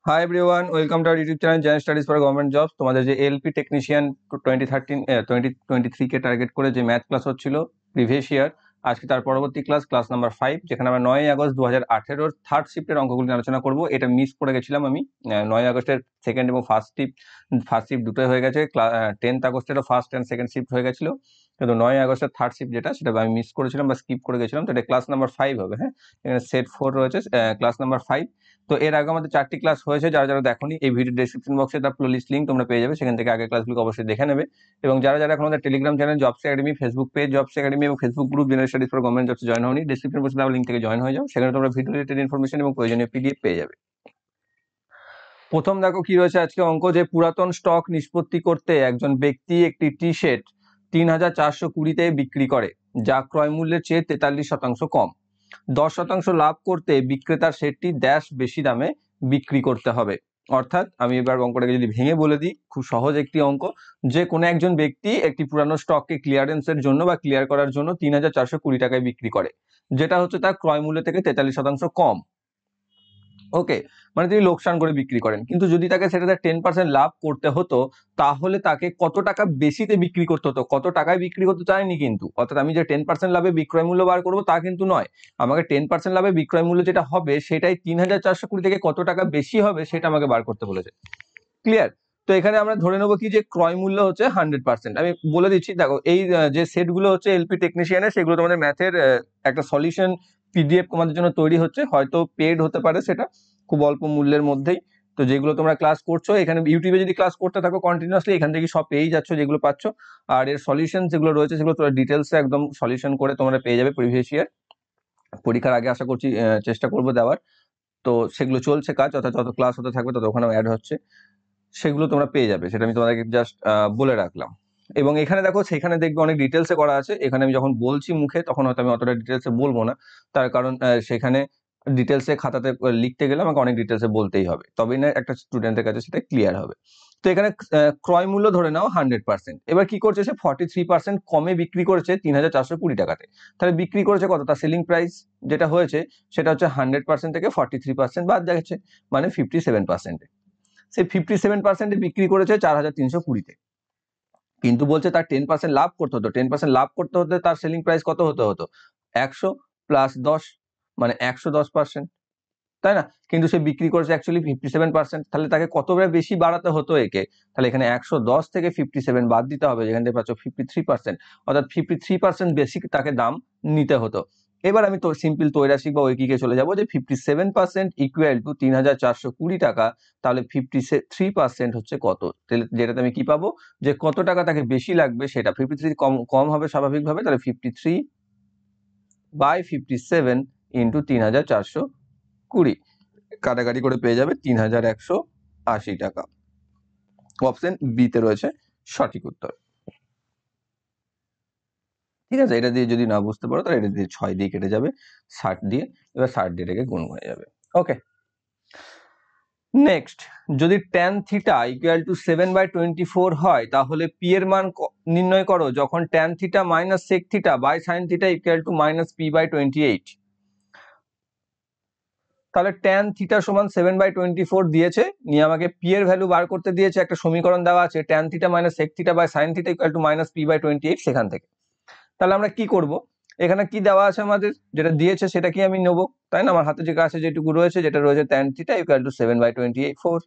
Hi everyone, welcome to our YouTube channel Jain studies for government jobs. তোমাদের যে LP technician 2023 কে target করে যে ম্যাথ ক্লাস হচ্ছিল প্রিভিয়াস ইয়ার, আজকে তার পরবর্তী ক্লাস নাম্বার 5, যেখানে আমরা 9 আগস্ট 2018 থার্ড শিফটের অঙ্কগুলো নিয়ে আলোচনা করব। এটা মিস করে গেছিলাম আমি। 9 আগস্টের সেকেন্ড এবং ফার্স্ট শিফট দুটোই হয়ে গেছে। 10th আগস্টেরও ফার্স্ট এন্ড সেকেন্ড শিফট হয়ে গেছিল, কিন্তু 9 আগস্টের থার্ড শিফট যেটা, সেটা আমি মিস করেছিলাম বা স্কিপ করে গেছিলাম। তো এটা ক্লাস নাম্বার 5 হবে। হ্যাঁ, এখানে সেট 4 রয়েছে, ক্লাস নাম্বার 5। তো এর আগে আমাদের 4টি ক্লাস হয়েছে, যারা যারা দেখোনি এই ভিডিও ডেসক্রিপশন বক্সে তার প্লেলিস্ট লিংক তোমরা পেয়ে যাবে, সেখান থেকে আগের ক্লাসগুলো অবশ্যই দেখে নেবে। এবং যারা যারা এখন আমাদের Telegram channel jobs academy, Facebook page jobs academy এবং Facebook group general studies for government jobs join হওনি, ডেসক্রিপশন বক্সে দেওয়া লিংক থেকে জয়েন হয়ে যাও, সেখানে তোমরা ভিডিও রিলেটেড ইনফরমেশন এবং প্রয়োজনীয় পিডিএফ পেয়ে যাবে। প্রথম দেখো কি রয়েছে আজকে অঙ্ক, যে পুরাতন স্টক নিষ্পত্তি করতে একজন ব্যক্তি একটি টি শার্ট 3420-তে বিক্রি করে, যা ক্রয় মূল্যের চেয়ে 43% কম। 10% লাভ করতে বিক্রেতার সেটটি ড্যাশ বেশি দামে বিক্রি করতে হবে। অর্থাৎ আমি এবার অঙ্কটাকে যদি ভেঙে বলে দিই, খুব সহজ একটি অঙ্ক, যে কোনো একজন ব্যক্তি একটি পুরানো স্টককে ক্লিয়ারেন্সের জন্য বা ক্লিয়ার করার জন্য 3420 টাকায় বিক্রি করে, যেটা হচ্ছে তার ক্রয় মূল্য থেকে 43% কম। ওকে, মানে তিনি লোকসান করে বিক্রি করেন, কিন্তু যদি তাকে সেটাতে 10% লাভ করতে হতো, তাহলে তাকে কত টাকা বেশিতে বিক্রি করতে হতো, কত টাকায় বিক্রি করতে চাইনি কিন্তু। অর্থাৎ আমি যে 10% লাভে বিক্রয় মূল্য বার করবো তা কিন্তু নয়, আমাকে 10% লাভে বিক্রয় মূল্য যেটা হবে সেটাই 3420 থেকে কত টাকা বেশি হবে সেটা আমাকে বার করতে বলেছে। ক্লিয়ার? তো এখানে আমরা ধরে নেবো কি, যে ক্রয় মূল্য হচ্ছে 100%। আমি বলে দিচ্ছি, দেখো এই যে সেটগুলো হচ্ছে এলপি টেকনিশিয়ানের, সেগুলো তোমাদের ম্যাথের একটা সলিউশন পিডিএফ তোমাদের জন্য তৈরি হচ্ছে, হয়তো পেড হতে পারে, সেটা খুব অল্প মূল্যের মধ্যেই। তো যেগুলো তোমরা ক্লাস করছো এখানে ইউটিউবে যদি ক্লাস করতে থাকো কন্টিনিউয়াসলি, এখান থেকে সব পেয়েই যাচ্ছ যেগুলো পাচ্ছ। আর এর সলিউশন যেগুলো রয়েছে সেগুলো তোমরা ডিটেলসে একদম সলিউশন করে তোমরা পেয়ে যাবে প্রিভিয়াস ইয়ার। পরীক্ষার আগে আশা করছি চেষ্টা করবো দেওয়ার। তো সেগুলো চলছে কাজ, অর্থাৎ যত ক্লাস হতে থাকবে তত ওখানেও অ্যাড হচ্ছে, সেগুলো তোমরা পেয়ে যাবে, সেটা আমি তোমাদেরকে জাস্ট বলে রাখলাম। এবং এখানে দেখো, সেখানে দেখবে অনেক ডিটেলসে করা আছে। এখানে আমি যখন বলছি মুখে, তখন হয়তো আমি অতটা ডিটেলসে বলবো না, তার কারণ সেখানে ডিটেলসে খাতাতে লিখতে গেলে আমাকে অনেক ডিটেলসে বলতেই হবে, তবেই না একটা স্টুডেন্টের কাছে সেটা ক্লিয়ার হবে। তো এখানে ক্রয় মূল্য ধরে নাও 100%। এবার কি করছে, সে 43% কমে বিক্রি করেছে 3420 টাকাতে। তাহলে বিক্রি করেছে কত, তার সেলিং প্রাইস যেটা হয়েছে সেটা হচ্ছে 100% থেকে 43% বাদ যাচ্ছে, মানে 57%। সে 57% বিক্রি করেছে 4320-তে, কিন্তু বলছে তার 10% লাভ করতে হতো। 10% লাভ করতে হতে তার সেলিং প্রাইস কত হতে হতো, 100 + 10, মানে 110%, তাই না? কিন্তু সে বিক্রি করেছে অ্যাকচুয়ালি 57%, তাহলে তাকে কত বেশি বাড়াতে হতো একে, তাহলে এখানে 110 থেকে 57 বাদ দিতে হবে, যেখান থেকে পাচ্ছ 53%, অর্থাৎ 53% বেশি তাকে দাম নিতে হতো। এবার আমি তো সিম্পল তৈরাসিক বা ঐকিকে চলে যাবো, যে 57% ইকুয়াল টু 3420 টাকা, তাহলে 53% হচ্ছে কত, যেটাতে আমি কি পাবো, যে কত টাকা তাকে বেশি লাগবে সেটা। 53 কম কম হবে স্বাভাবিকভাবে, তাহলে 53/57 ইন্টু 3420, কাটাকাটি করে পেয়ে যাবে 3180 টাকা। অপশন বি তে রয়েছে সঠিক উত্তর। ঠিক আছে, এটা দিয়ে যদি না বুঝতে পারো তাহলে এটা দিয়ে 6 দিয়ে কেটে যাবে, 60 দিয়ে, এবার 60 দিয়ে এটাকে গুণ হয়ে যাবে। ওকে, নেক্সট, যদি tan থিটা ইকুয়াল টু 7/24 হয়, তাহলে পি এর মান নির্ণয় করো যখন tan theta minus sec theta by sin theta equal to -p/28। তাহলে tan থিটা সমান 7/24 দিয়েছে, নিয়ে আমাকে পি এর ভ্যালু বার করতে দিয়েছে। একটা সমীকরণ দেওয়া আছে, tan theta minus sec theta by sin theta equal to -p/28, সেখান থেকে। তাহলে আমরা কি করব, এখানে কি দেওয়া আছে আমাদের, যেটা দিয়েছে সেটা কি আমি নেবো, তাই না? আমার হাতে যে কাছে যেটুকু রয়েছে, যেটা রয়েছে tan থিটা ইকুয়াল টু 7/24।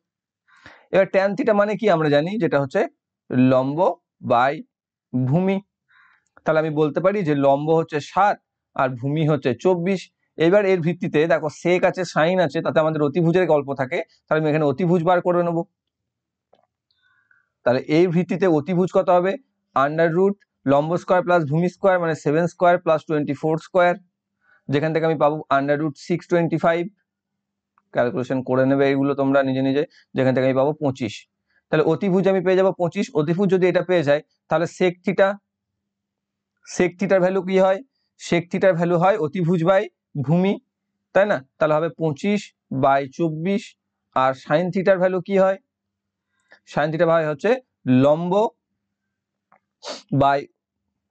এবার tan থিটা মানে কি আমরা জানি, যেটা হচ্ছে লম্ব বাই ভূমি। তাহলে আমি বলতে পারি যে লম্ব হচ্ছে 7 আর ভূমি হচ্ছে 24। এবার এর ভিত্তিতে দেখো সেক আছে, সাইন আছে, তাতে আমাদের অতিভুজের গল্প থাকে, তাহলে আমি এখানে অতিভুজ বার করে নেব। তাহলে এই ভিত্তিতে অতিভুজ কত হবে, √ লম্ব স্কয়ার প্লাস ভূমি স্কয়ার, মানে 7 স্কয়ার প্লাস 24 স্কয়ার, যেখান থেকে আমি পাবো √625। ক্যালকুলেশন করে নেবে এগুলো তোমরা নিজে নিজে, যেখান থেকে আমি পাবো 25। তাহলে অতিভুজ আমি পেয়ে যাবো 25। অতিভুজ যদি এটা পেয়ে যায়, তাহলে সেক থিটার ভ্যালু কি হয়, সেক থিটার ভ্যালু হয় অতিভুজ বাই ভূমি, তাই না? তাহলে হবে 25/24। আর সাইন থিটার ভ্যালু কি হয়, সাইন থিটা ভাই হচ্ছে লম্ব বাই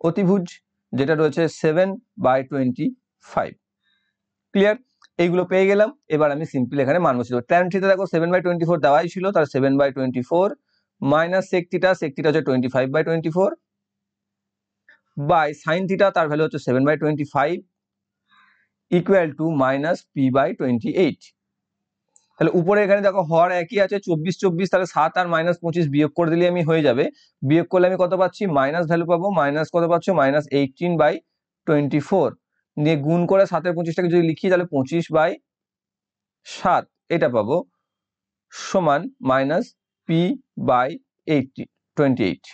অতিভুজ, যেটা রয়েছে 7/25। ক্লিয়ার? এইগুলো পেয়ে গেলাম। এবার আমি সিম্পল এখানে মান বসিয়ে দেবো। ট্যান থিটা দেখো 7/24 দেওয়াই ছিল, তার 7/24 মাইনাস সেক থিটা হচ্ছে 25/24 বাই সাইন থিটা, তার ভ্যালু হচ্ছে 7/25 ইকুয়াল টু মাইনাস p/28। তাহলে উপরে এখানে দেখো হর একই আছে 24, তাহলে 7 আর মাইনাস 25 বিয়োগ করে দিলে আমি হয়ে যাবে। বিয়োগ করলে আমি কত পাচ্ছি, মাইনাস ভ্যালু পাবো, মাইনাস কত পাচ্ছ, মাইনাস 18/24 নিয়ে গুণ করে 7 এর 25টাকে যদি লিখি তাহলে 25/7 এটা পাবো, সমান মাইনাস p/28।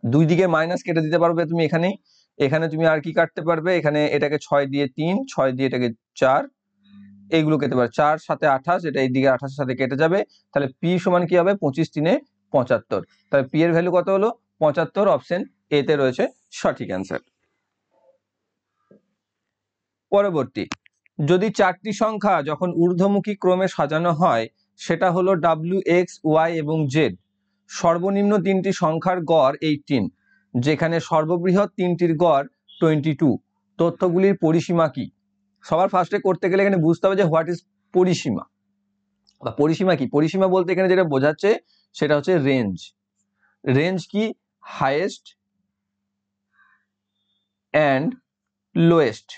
দুই দিকে মাইনাস কেটে দিতে পারবে তুমি এখানেই। এখানে তুমি আর কি কাটতে পারবে, এখানে এটাকে 6 দিয়ে 3, 6 দিয়ে এটাকে 4, এইগুলো কেটে পারে 4 7 28, এটা এই দিকে 28 এর সাথে কেটে যাবে। তাহলে p সমান কি হবে, 25 3 75। তাহলে p এর ভ্যালু কত হলো, 75। অপশন এ তে রয়েছে সঠিক অ্যান্সার। পরবর্তী, যদি চারটি সংখ্যা যখন ঊর্ধ্বমুখী ক্রমে সাজানো হয় সেটা হলো w, x, y এবং z। সর্বনিম্ন তিনটি সংখ্যার গড় 18, যেখানে সর্ববৃহৎ তিনটির গড় 22। তথ্যগুলির পরিসীমা কি? সবার ফার্স্টে করতে গেলে এখানে বুঝতে হবে যে হোয়াট ইজ পরিসীমা বা পরিসীমা কি। পরিসীমা বলতে এখানে যেটা বোঝাচ্ছে সেটা হচ্ছে রেঞ্জ। রেঞ্জ কি, হাইয়েস্ট অ্যান্ড লোয়েস্ট,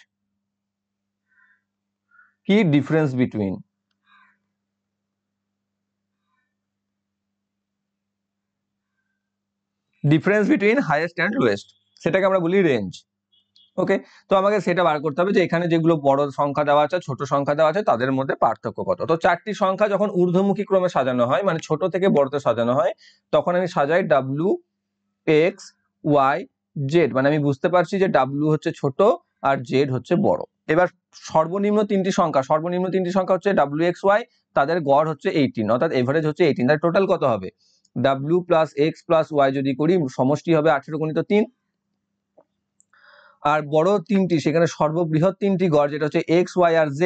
কি difference between. Difference between highest and lowest, সেটাকে আমরা বলি রেঞ্জ। ওকে, তো আমাকে সেটা বার করতে হবে যে এখানে যেগুলো বড় সংখ্যা দেওয়া আছে ছোট সংখ্যা দেওয়া আছে তাদের মধ্যে পার্থক্য কত। তো চারটি সংখ্যা যখন ঊর্ধ্বমুখী ক্রমে সাজানো হয়, মানে ছোট থেকে বড়তে সাজানো হয়, তখন আমি সাজাই w, x, y, z। মানে আমি বুঝতে পারছি যে w হচ্ছে ছোট আর z হচ্ছে বড়। এবার সর্বনিম্ন তিনটি সংখ্যা হচ্ছে w, x, y, তাদের গড় হচ্ছে 18, অর্থাৎ এভারেজ হচ্ছে 18। তার টোটাল কত হবে, w plus x plus y যদি করি সমষ্টি হবে 18 গুণিত 3। আর বড় তিনটি, সেখানে সর্ববৃহৎ তিনটি গড় যেটা হচ্ছে x, y আর z,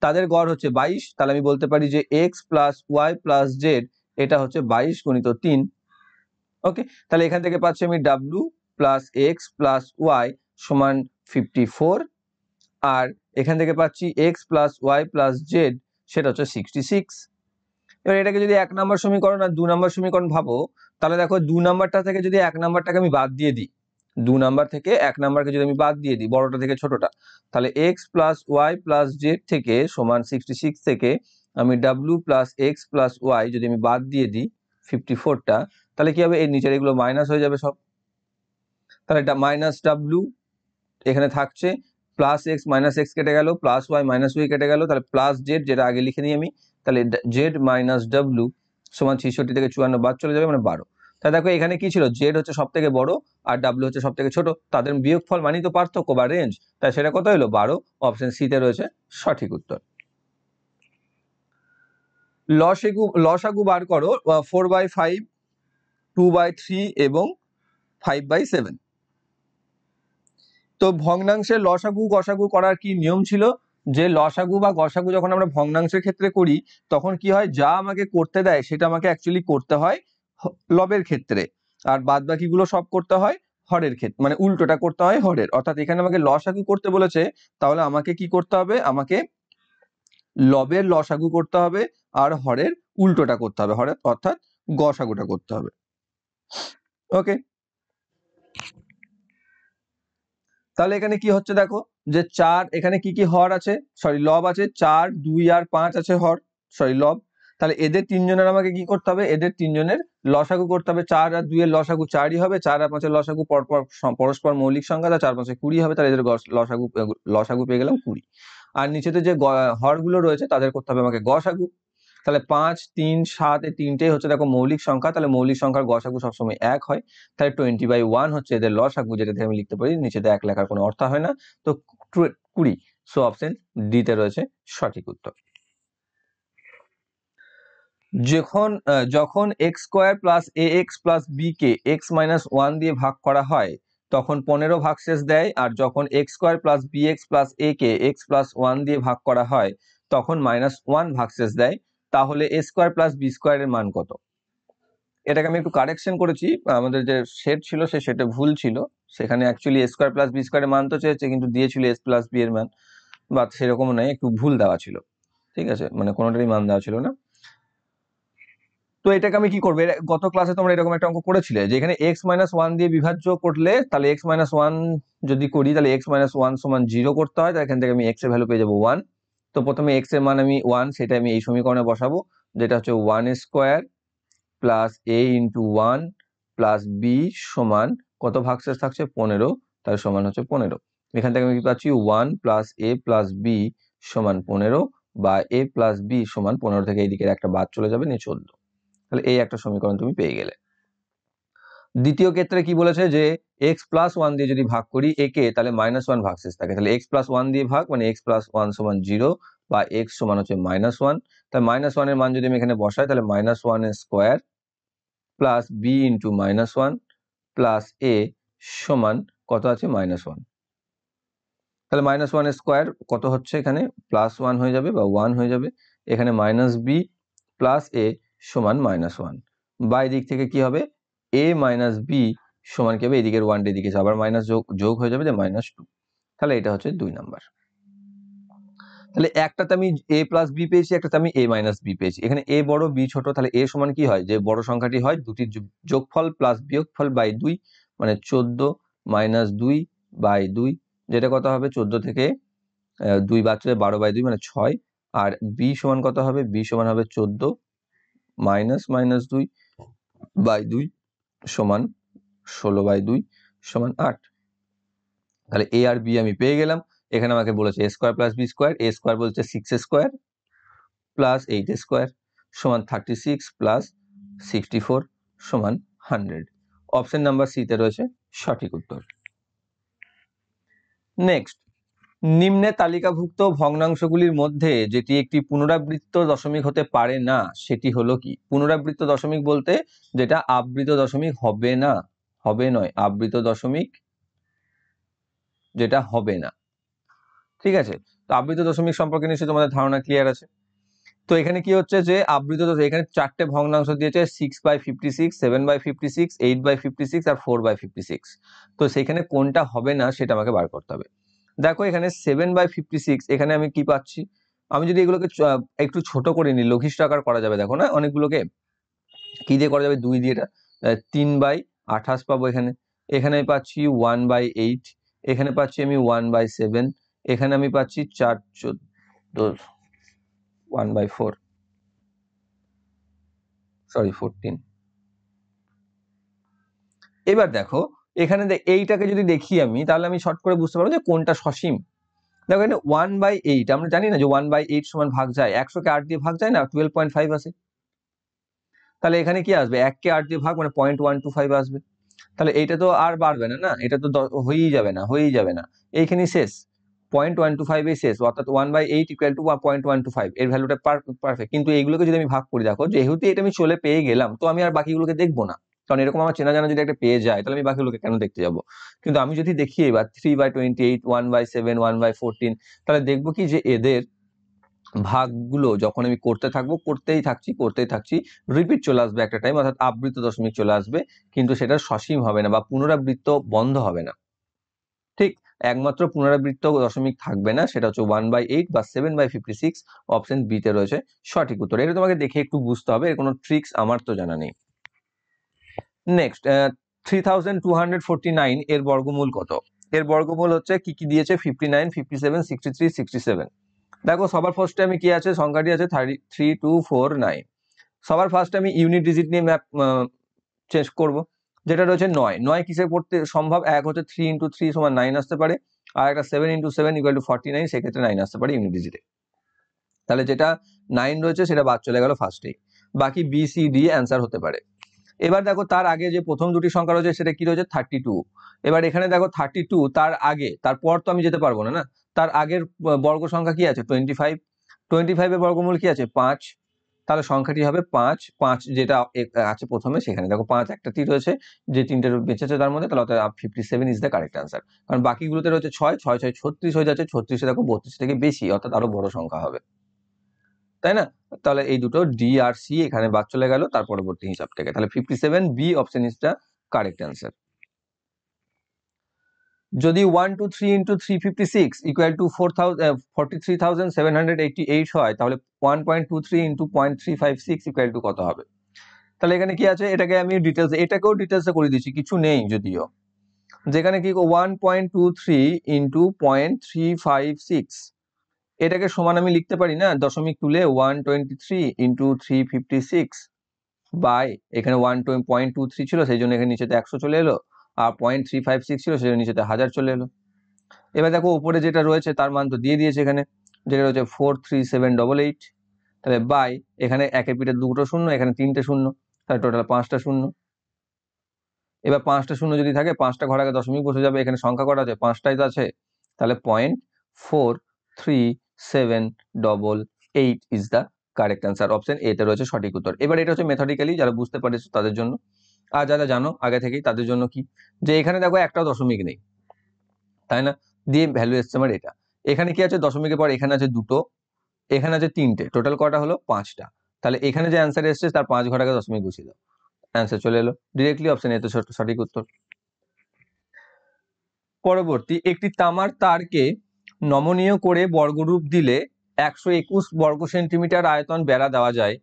তাদের গড় হচ্ছে 22। তাহলে আমি বলতে পারি যে x plus y plus z এটা হচ্ছে 22 গুণিত 3। ওকে, তাহলে এখান থেকে পাচ্ছি আমি w plus x plus y সমান 54, আর এখান থেকে পাচ্ছি x plus y plus z সেটা হচ্ছে 66। এবার এটাকে যদি 1 নম্বর সমীকরণ আর 2 নম্বর সমীকরণ ভাবো, তাহলে দেখো 2 নম্বরটা থেকে যদি 1 নম্বরটাকে আমি বাদ দিয়ে দিই, 2 নাম্বার থেকে 1 নাম্বারকে যদি আমি বাদ দিয়ে দিই বড়টা থেকে ছোটটা, তাহলে x plus y plus z থেকে সমান 66 থেকে আমি w plus x plus y যদি আমি বাদ দিয়ে দিই 54টা, তাহলে কি হবে, এর নিচের এগুলো মাইনাস হয়ে যাবে সব। তাহলে এটা মাইনাস w এখানে থাকছে, প্লাস এক্স মাইনাস এক্স কেটে গেল, প্লাস ওয়াই মাইনাস ওয়াই কেটে গেল, তাহলে প্লাস জেড যেটা আগে লিখে নিই আমি, তাহলে জেড মাইনাস w সমান 66 থেকে 54 বাদ চলে যাবে, মানে 12। তাই দেখো এখানে কি ছিল, জেড হচ্ছে সব থেকে বড় আর ডাব্লিউ হচ্ছে সব থেকে ছোট, তাদের বিয়োগফল মানেই তো পার্থক্য বা রেঞ্জ, তাই সেটা কত হলো 12। অপশন সি তে রয়েছে সঠিক উত্তর। লসাগু বার করো 4/5, 2/3 এবং 5/7। তো ভগ্নাংশের লসাগু গসাগু করার কি নিয়ম ছিল, যে লসাগু বা গসাগু যখন আমরা ভগ্নাংশের ক্ষেত্রে করি তখন কি হয়, যা আমাকে করতে দেয় সেটা আমাকে অ্যাকচুয়ালি করতে হয় লবের ক্ষেত্রে, আর বাদ বাকিগুলো সব করতে হয় হরের ক্ষেত্রে, মানে উল্টোটা করতে হয় হরের। অর্থাৎ এখানে আমাকে লসাগু করতে বলেছে, তাহলে আমাকে কি করতে হবে, আমাকে লবের লসাগু করতে হবে আর হরের উল্টোটা করতে হবে, হরের অর্থাৎ গসাগুটা করতে হবে। ওকে, তাহলে এখানে কি হচ্ছে দেখো, যে 4 এখানে কি কি হর আছে, সরি লব আছে, 4 2 আর 5 আছে হর, সরি লব। তাহলে এদের তিনজনের আমাকে কি করতে হবে, এদের তিনজনের লসাগু করতে হবে। 4 আর 2 এর লসাগু 4ই হবে, 4 আর 5 এর লসাগু পরস্পর মৌলিক সংখ্যা, তাহলে 4 5 20 হবে, তাহলে এদের লসাগু পেয়ে গেলাম 20। আর নিচেতে যে হরগুলো রয়েছে তাদের করতে হবে আমাকে গসাগু। তাহলে 5 3 7 এই তিনটেই হচ্ছে দেখো মৌলিক সংখ্যা, তাহলে মৌলিক সংখ্যার গসাগু সবসময় 1 হয়, তাহলে 20/1 হচ্ছে এদের লসাগু, যেটা থেকে আমি লিখতে পারি, নিচেতে 1 লেখার কোনো অর্থ হয় না, তো 20। সো অপশন ডি তে রয়েছে সঠিক উত্তর। যখন এক্স স্কোয়ার প্লাস এ এক্স প্লাস বি কে এক্স মাইনাস 1 দিয়ে ভাগ করা হয় তখন 15 ভাগশেষ দেয়, আর যখন x square plus b x plus a কে এক্স প্লাস 1 দিয়ে ভাগ করা হয় তখন -1 ভাগশেষ দেয়, তাহলে এ স্কোয়ার প্লাস বি স্কোয়ারের মান কত? এটাকে আমি একটু কারেকশন করেছি, আমাদের যে সেট ছিল সেই সেটে ভুল ছিল, সেখানে অ্যাকচুয়ালি এ স্কোয়ার প্লাস বি স্কোয়ারের মান তো চেয়েছে কিন্তু দিয়েছিল এস প্লাস বি এর মান। বা সেরকম নয়, একটু ভুল দেওয়া ছিল, ঠিক আছে, মানে কোনোটারই মান দেওয়া ছিল না। তো এটাকে আমি কি করবো, গত ক্লাসে তোমরা এরকম একটা অঙ্ক করেছিলে যে এখানে x-1 দিয়ে বিভাজ্য করলে তাহলে x-1 যদি করি তাহলে x-1 সমান 0 করতে হয়, তাহলে এখান থেকে আমি x এর ভ্যালু পেয়ে যাবো 1। তো প্রথমে x এর মান আমি 1, সেটা আমি এই সমীকরণে বসাবো, যেটা হচ্ছে 1² plus a into 1 plus b সমান কত ভাগশেষ থাকছে 15, তাহলে সমান হচ্ছে 15। এখান থেকে আমি কি পাচ্ছি 1 প্লাস a প্লাস b সমান 15, বা a প্লাস b সমান 15 থেকে এইদিকে একটা বাদ চলে যাবে, নিয়ে 14। তাহলে এই একটা সমীকরণ তুমি পেয়ে গেলে। দ্বিতীয় ক্ষেত্রে কি বলেছে যে x+1 দিয়ে যদি ভাগ করি একে, তাহলে -1 ভাগশেষ থাকে, তাহলে x+1 দিয়ে ভাগ মানে x+1 সমান 0, বা x সমান হচ্ছে -1। তাহলে -1 এর মান যদি আমি এখানে বসাই তাহলে -1² plus b into -1 plus a সমান কত আছে -1। তাহলে -1² কত হচ্ছে, এখানে +1 হয়ে যাবে বা 1 হয়ে যাবে, এখানে -b প্লাস a সমান -1, বা এই দিক থেকে কি হবে a মাইনাস b সমান কি হবে, এদিকের 1 এদিকে আবার মাইনাস যোগ হয়ে যাবে, যে -2। তাহলে এটা হচ্ছে 2 নাম্বার। তাহলে একটাতে আমি a প্লাস b পেয়েছি, একটাতে আমি a মাইনাস b পেয়েছি। এখানে a বড় b ছোট, তাহলে a সমান কি হয়, যে বড় সংখ্যাটি হয় দুটির যোগফল প্লাস বিয়োগফল বাই 2, মানে 14 মাইনাস 2 বাই 2, যেটা কত হবে 14 থেকে 2 বাদ চলে 12/2 মানে 6। আর b সমান কত হবে, b সমান হবে 14 মাইনাস -2 বাই 2 সমান 16/2 সমান 8। তাহলে a আর b আমি পেয়ে গেলাম। এখানে আমাকে বলেছে a² plus b square, a square বলছে 6² প্লাস 8² সমান 36 প্লাস 64 সমান 100। অপশন নাম্বার সি তে রয়েছে সঠিক উত্তর। নেক্সট, নিম্নে তালিকাভুক্ত ভগ্নাংশগুলির মধ্যে যেটি একটি পুনরাবৃত্ত দশমিক হতে পারে না সেটি হলো কি? পুনরাবৃত্ত দশমিক বলতে যেটা আবৃত দশমিক হবে না, হবে নয়, আবৃত দশমিক যেটা হবে না, ঠিক আছে। তো আবৃত দশমিক সম্পর্কে নিশ্চয়ই তোমাদের ধারণা ক্লিয়ার আছে। তো এখানে কি হচ্ছে যে আবৃত দশমিক, এখানে চারটে ভগ্নাংশ দিয়েছে 6/56, 7/56, 8/56 আর 4/56। তো সেখানে কোনটা হবে না সেটা আমাকে বার করতে হবে। দেখো এখানে 7/56, এখানে আমি কি পাচ্ছি, আমি যদি এগুলোকে একটু ছোট করে নিই, লঘিষ্ঠ আকার করা যাবে, দেখো না অনেকগুলোকে কি দিয়ে করা যাবে, 2 দিয়ে, এটা 3/28 পাবো। এখানে এখানে আমি পাচ্ছি 1/8, এখানে পাচ্ছি আমি 1/7, এখানে আমি পাচ্ছি 4/14, 1/4, সরি 14। এবার দেখো এখানে এইটাকে যদি দেখি আমি, তাহলে আমি শর্ট করে বুঝতে পারবো যে কোনটা সসীম। দেখো এখানে 1/8, আমরা জানি না যে 1/8 সমান ভাগ যায়, 100-কে 8 দিয়ে ভাগ যায় না, 12.5 আসে। তাহলে এখানে কি আসবে, 1-কে 8 দিয়ে ভাগ মানে 0.125 আসবে। তাহলে এইটা তো আর বাড়বে না, না এটা তো হয়েই যাবে না, হয়েই যাবে না, এইখানেই শেষ, 0.125 এই শেষ, অর্থাৎ 1/8 ইকুয়াল টু 0.125, এর ভ্যালুটা পারফেক্ট। কিন্তু এইগুলোকে যদি আমি ভাগ করি, দেখো যেহেতু এটা আমি চলে পেয়ে গেলাম, তো আমি আর বাকিগুলোকে দেখবো না, কারণ এরকম আমার চেনা জানা যদি একটা পেয়ে যায় তাহলে আমি বাকিগুলোকে কেন দেখতে যাবো। কিন্তু আমি যদি দেখি এবার 3/28, 1/7, 1/14, তাহলে দেখবো কি যে এদের ভাগগুলো যখন আমি করতেই থাকছি, রিপিট চলে আসবে একটা টাইম, অর্থাৎ আবৃত দশমিক চলে আসবে, কিন্তু সেটা সসীম হবে না বা পুনরাবৃত্ত বন্ধ হবে না। ঠিক, একমাত্র পুনরাবৃত্ত দশমিক থাকবে না, সেটা হচ্ছে 1/8 বা 7/56, অপশন বি তে রয়েছে সঠিক উত্তর। এটা তোমাকে দেখে একটু বুঝতে হবে, এর কোনো ট্রিক্স আমার তো জানা নেই। নেক্সট, 3249 এর বর্গমূল কত? এর বর্গমূল হচ্ছে কি কি দিয়েছে, 59, 57, 63, 67। দেখো সবার ফার্স্টে আমি কি আছে, সংখ্যাটি আছে 3249। সবার ফার্স্টে আমি ইউনিট ডিজিট নিয়ে ম্যাপ চেঞ্জ করব, যেটা রয়েছে 9। 9 কিসে পড়তে সম্ভব, এক হচ্ছে 3 × 3 সমান 9 আসতে পারে, আর একটা 7 × 7 ইকুয়াল টু 49, সেক্ষেত্রে 9 আসতে পারে ইউনিট ডিজিটে। তাহলে যেটা 9 রয়েছে সেটা বাদ চলে গেল ফার্স্টেই, বাকি বি সি ডি অ্যান্সার হতে পারে। এবার দেখো তার আগে যে প্রথম দুটি সংখ্যা রয়েছে সেটা কি রয়েছে 32। এবার এখানে দেখো 32, তার আগে, তারপর তো আমি যেতে পারবো না, না, তার আগের বর্গ সংখ্যা কি আছে 25, 25 এর বর্গমূল কি আছে 5, তাহলে সংখ্যাটি হবে 5, 5 যেটা আছে প্রথমে সেখানে দেখো 5 একটাতেই রয়েছে, যে তিনটে বেঁচেছে তার মধ্যে, তাহলে 57 ইজ দ্য কারেক্ট অ্যান্সার। কারণ বাকিগুলোতে রয়েছে 6, 6, 6, 36 হয়ে যাচ্ছে, 36 দেখো 32 থেকে বেশি, অর্থাৎ আরো বড় সংখ্যা হবে, তাই না? তাহলে এই দুটো ডি আর সি এখানে বাদ চলে গেল তার পরবর্তী হিসাব থেকে, তাহলে 57 B option is the correct answer. যদি 123 ইন্টু 356 ইকুয়াল টু 43,788 হয়, তাহলে 1.23 ইন্টু 0.356 ইকুয়াল টু কত হবে? তাহলে এখানে কি আছে, এটাকে আমি ডিটেলস, এটাকেও ডিটেলসে করে দিচ্ছি, কিছু নেই যদিও, যেখানে কি 1.23 ইন্টু 0.356, এটাকে সমান আমি লিখতে পারি না দশমিক তুলে 123 ইন্টু 356 বাই, এখানে 1.23 ছিল সেই জন্য এখানে নিচেতে 100 চলে এলো, আর 0.356 ছিল সেই জন্য নিচেতে 1000 চলে এলো। এবার দেখো উপরে যেটা রয়েছে তার মান তো দিয়ে দিয়েছে এখানে, যেটা রয়েছে 43788, তাহলে বাই, এখানে একের পিঠে দুটো শূন্য, এখানে তিনটে শূন্য, তাহলে টোটাল 5টা শূন্য। এবার 5টা শূন্য যদি থাকে, 5টা ঘর আগে দশমিক বসে যাবে, এখানে সংখ্যা কটা আছে, 5টাই তো আছে, তাহলে 0.43788 is the correct answer. Option A তে রয়েছে সঠিক উত্তর। এবার এটা হচ্ছে মেথডিক্যালি, যারা বুঝতে পারেছো তাদের জন্য, আর যারা জানো আগে থেকেই তাদের জন্য কি, যে এখানে দেখো একটাও দশমিক নেই, তাই না, দিয়ে ভ্যালু এসছে আমার এটা, এখানে কি আছে দশমিকের পর এখানে আছে দুটো, এখানে আছে তিনটে, টোটাল কটা হলো 5টা, তাহলে এখানে যে অ্যান্সার এসছে তার 5 ঘর আগে দশমিক বসিয়ে দাও, অ্যান্সার চলে এলো ডিরেক্টলি, অপশন এ তো সঠিক উত্তর। পরবর্তী, একটি তামার তারকে নমনীয় করে বর্গরূপ দিলে 121 বর্গ সেন্টিমিটার আয়তন বেড়া দেওয়া যায়।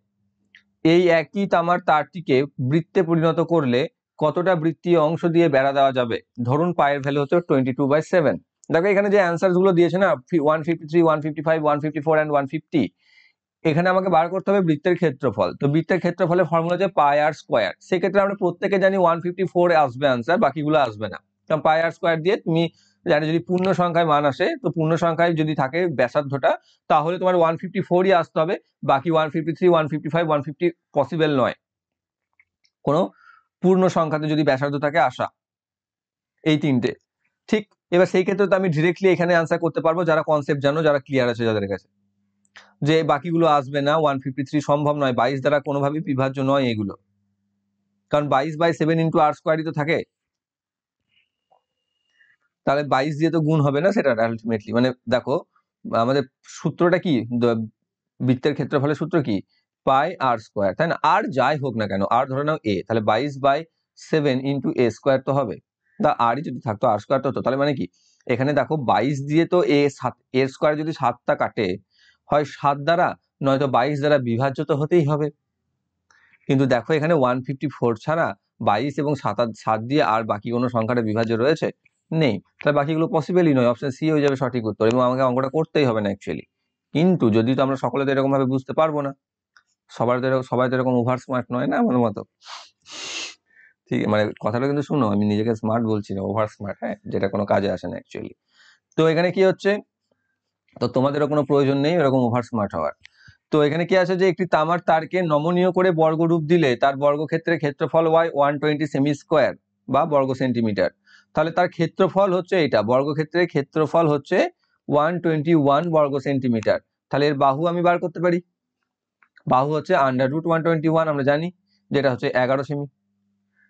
এই একই তামার তারটিকে বৃত্তে পরিণত করলে কতটা বৃত্তীয় অংশ দিয়ে বেড়া দেওয়া যাবে? ধরুন পায়ের ভ্যালু হচ্ছে 22/7। দেখো এখানে যে অ্যান্সার গুলো দিয়েছে না, 153, 155, 154 অ্যান্ড 150, এখানে আমাকে বার করতে হবে বৃত্তের ক্ষেত্রফল। তো বৃত্তের ক্ষেত্রফলের ফর্মুলা হচ্ছে পাই আর স্কোয়ার। সেক্ষেত্রে আমরা প্রত্যেকে জানি 154 আসবে অ্যান্সার, বাকিগুলো আসবে না, কারণ পাই আর স্কোয়ার দিয়ে তুমি জানি যদি পূর্ণ সংখ্যায় মান আসে, তো পূর্ণ সংখ্যায় যদি থাকে ব্যাসার্ধটা, তাহলে তোমার 154ই আসতে হবে, বাকি 153, 155, 150 পসিবল নয় কোনো পূর্ণ সংখ্যাতে যদি ব্যাসার্ধ থাকে আসা, এই তিনটে ঠিক। এবার সেই ক্ষেত্রে তো আমি ডিরেক্টলি এখানে আনসার করতে পারবো, যারা কনসেপ্ট জানো, যারা ক্লিয়ার আছে যাদের কাছে, যে বাকিগুলো আসবে না, 153 সম্ভব নয়, 22 দ্বারা কোনোভাবেই বিভাজ্য নয় এগুলো, কারণ 22/7 ইন্টু আর স্কোয়ারই তো থাকে, তাহলে 22 দিয়ে তো গুণ হবে না সেটা আলটিমেটলি। মানে দেখো আমাদের সূত্রটা কি, বৃত্তের ক্ষেত্রফলের সূত্র কি, পাই আর স্কোয়ার, তাই না, আর যাই হোক না কেন, আর ধরে নাও এ, তাহলে 22/7 ইন্টু এ স্কোয়ার তো হবে, তা আরই যদি থাকতো আর স্কোয়ার তো হতো, তাহলে মানে কি, এখানে দেখো 22 দিয়ে তো এর স্কোয়ার যদি 7টা কাটে, হয় 7 দ্বারা, নয়তো 22 দ্বারা বিভাজ্য তো হতেই হবে। কিন্তু দেখো এখানে 154 ছাড়া 22 এবং 7 দিয়ে আর বাকি কোনো সংখ্যাটা বিভাজ্য রয়েছে নেই, তাহলে বাকিগুলো পসিবলই নয়, অপশন সি হয়ে যাবে সঠিক উত্তর, এবং আমাকে অঙ্কটা করতেই হবে না অ্যাকচুয়ালি। কিন্তু যদি তো আমরা সকলে তো এরকম ভাবে বুঝতে পারবো না, সবাই তো এরকম ওভার স্মার্ট নয় না আমার মতো, ঠিক, মানে কথাটা কিন্তু শুনো, আমি নিজেকে স্মার্ট বলছি না, ওভার স্মার্ট, হ্যাঁ, যেটা কোনো কাজে আসে না অ্যাকচুয়ালি। তো এখানে কি হচ্ছে, তো তোমাদেরও কোনো প্রয়োজন নেই এরকম ওভার স্মার্ট হওয়ার। তো এখানে কি আছে, যে একটি তামার তারকে নমনীয় করে বর্গরূপ দিলে তার বর্গক্ষেত্রের ক্ষেত্রফল হয় 120 সেমি স্কোয়ার বা বর্গ সেন্টিমিটার। তাহলে তার ক্ষেত্রফল হচ্ছে এটা, বর্গক্ষেত্রের ক্ষেত্রফল হচ্ছে 121 বর্গ সেন্টিমিটার। তাহলে এর বাহু আমি বার করতে পারি, বাহু হচ্ছে √121, আমরা জানি যেটা হচ্ছে 11 সেমি।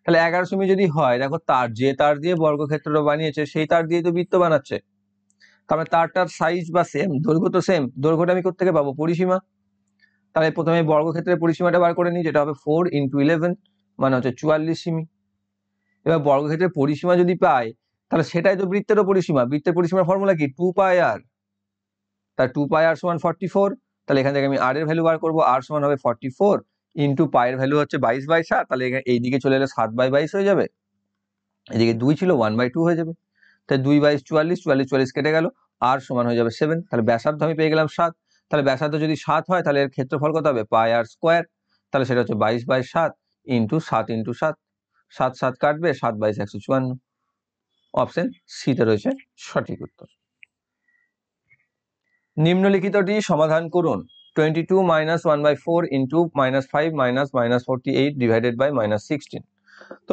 তাহলে 11 সেমি যদি হয়, দেখো তার যে তার দিয়ে বর্গক্ষেত্রটা বানিয়েছে সেই তার দিয়ে তো বৃত্ত বানাচ্ছে, তাহলে তারটার সাইজ বা সেম, দৈর্ঘ্য তো সেম, দৈর্ঘ্যটা আমি কোত্থেকে পাবো, পরিসীমা। তাহলে প্রথমে বর্গক্ষেত্রের পরিসীমাটা বার করে নিই, যেটা হবে 4 × 11 মানে হচ্ছে 44 সেমি। এবার বর্গক্ষেত্রের পরিসীমা যদি পাই, তাহলে সেটাই তো বৃত্তেরও পরিসীমা, বৃত্তের পরিসীমার ফর্মুলা কি, 2πr, তার 2πr সমান 44, তাহলে এখান থেকে আমি r এর ভ্যালু বার করবো, r সমান হবে 44 ইন্টু পায়ের ভ্যালু হচ্ছে 22/7, তাহলে এইদিকে চলে এলে 7/22 হয়ে যাবে, এদিকে 2 ছিল 1/2 হয়ে যাবে, তাহলে 2/22 44, 44 44 কেটে গেল, r সমান হয়ে যাবে 7, তাহলে ব্যাসার্ধ আমি পেয়ে গেলাম 7, তাহলে ব্যাসার্ধ যদি 7 হয় তাহলে এর ক্ষেত্রফল কত হবে, পাই আর স্কোয়ার, তাহলে সেটা হচ্ছে 22/7 ইন্টু 7 ইন্টু 7, 7 7 কাটবে, 7/22 154, অপশন সি তে রয়েছে সঠিক উত্তর। নিম্নলিখিতটি সমাধান করুন, 22 - 1/4 ইন্টু -5 -48 ডিভাইডেড বাই -16। তো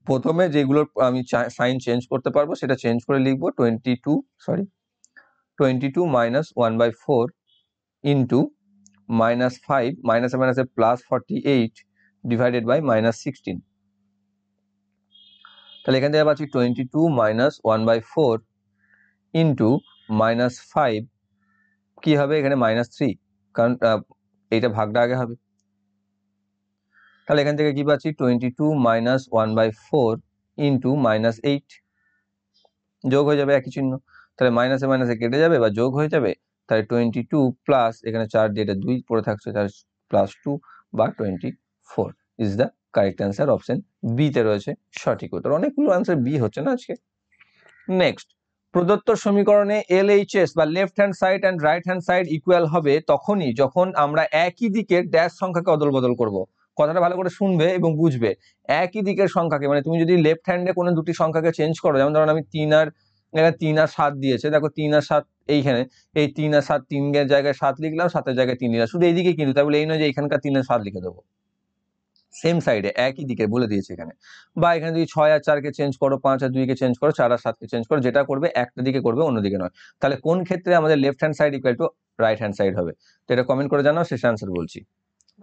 প্রথমে যেগুলোর আমি সাইন চেঞ্জ করতে পারবো সেটা চেঞ্জ করে লিখবো, 22 - 1/4 ইন্টু -5 মাইনাসে মাইনাসে +48 ডিভাইডেড বাই -16। তাহলে এখান থেকে পাচ্ছি 22 - 1/4 ইন্টু -5, কি হবে এখানে -3, কারণ এইটা ভাগটা আগে হবে, তাহলে এখান থেকে কি পাচ্ছি 22 - 1/4 ইন্টু -8, যোগ হয়ে যাবে একই চিহ্ন, তাহলে মাইনাসে মাইনাসে কেটে যাবে বা যোগ হয়ে যাবে, তাহলে 22 প্লাস এখানে 4 দিয়ে এটা 2 পড়ে থাকছে, তার প্লাস 2 বা 24 is the correct answer. Option B তে রয়েছে সঠিক উত্তর। অনেকগুলো অ্যান্সার বি হচ্ছে না আজকে। নেক্সট, প্রদত্ত সমীকরণে LHS বা left hand side and right hand side equal হবে তখনই যখন আমরা একই দিকের ড্যাশ সংখ্যাকে অদল বদল করব। কথাটা ভালো করে শুনবে এবং বুঝবে। একই দিকের সংখ্যাকে, মানে তুমি যদি লেফট হ্যান্ডে কোনো দুটি সংখ্যাকে চেঞ্জ করো, যেমন ধরুন আমি 3 আর 7 দিয়েছে, দেখো 3 আর 7 এইখানে, এই 3 আর 7, 3 এর জায়গায় 7 লিখলাম, 7 এর জায়গায় 3 লিখলাম, শুধু এইদিকে, কিন্তু তাই বলে এই নয় যে এখানকার 3 আর 7 লিখে দেবো, সেম সাইডে একই দিকে বলে দিয়েছে এখানে। বা এখানে যদি 6 আর 4 কে চেঞ্জ করো, 5 আর 2 কে চেঞ্জ করো, 4 আর 7 কে চেঞ্জ করো, যেটা করবে একটা দিকে করবে, অন্যদিকে নয়। তাহলে কোন ক্ষেত্রে আমাদের left hand side equal to right hand side হবে? তো এটা কমেন্ট করে জানাও, শেষে আনসার বলছি।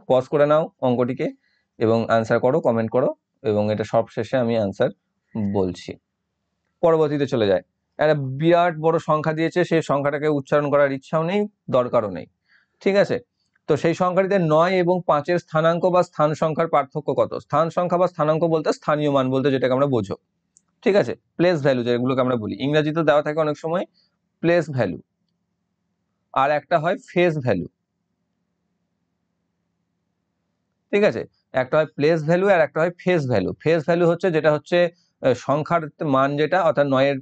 পজ করে নাও অঙ্কটিকে এবং আনসার করো, কমেন্ট করো, এবং এটা সব শেষে আমি আনসার বলছি। পরবর্তীতে চলে যায়। একটা বিরাট বড় সংখ্যা দিয়েছে, সেই সংখ্যাটাকে উচ্চারণ করার ইচ্ছাও নেই, দরকারও নেই, ঠিক আছে? তো সেই সংখ্যাটিতে 9 এবং 5-এর স্থানাঙ্ক বা স্থান সংখ্যার পার্থক্য কত? স্থান সংখ্যা বা স্থানাঙ্ক বলতে স্থানীয় মান বলতে যেটাকে আমরা বোঝো, ঠিক আছে? প্লেস ভ্যালু যেগুলোকে আমরা বলি, ইংরেজিতে দেওয়া থাকে অনেক সময় প্লেস ভ্যালু, আর একটা হয় ফেস ভ্যালু, ঠিক আছে? একটা হয় প্লেস ভ্যালু আর একটা হয় ফেস ভ্যালু। ফেস ভ্যালু হচ্ছে যেটা হচ্ছে সংখ্যার মান যেটা, অর্থাৎ 9-এর